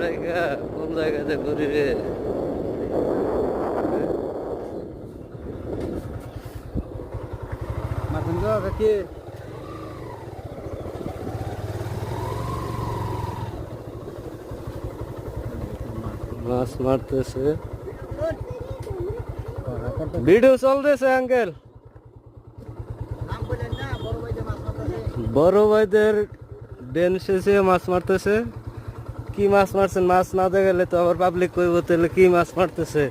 রাইগা কোন জায়গাতে ঘুরি রে? মাথুন গো কাকি মাছ মারতেছে, ভিডিও চলতেছে আঙ্কেল। বড় ভাইদের ডেন শেষে মাছ মারতেছে। কি মাছ মারছেন? মাছ না দেখলে তো আবার পাবলিক কইব তাহলে কি মাছ মারতেছে।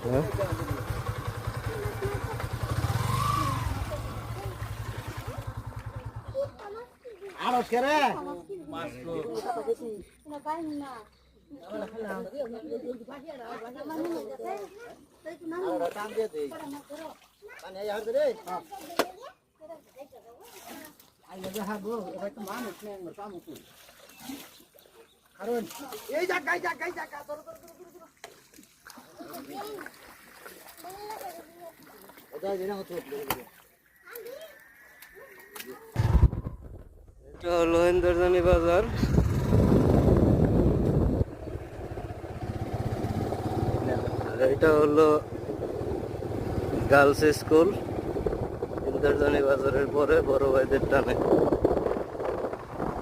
হ্যাঁ? এটা হলো ইন্দ্রজানি বাজার। আর এটা হলো গার্লস স্কুল। ইন্দ্রজানি বাজারের পরে বড় ভাইদের টানে।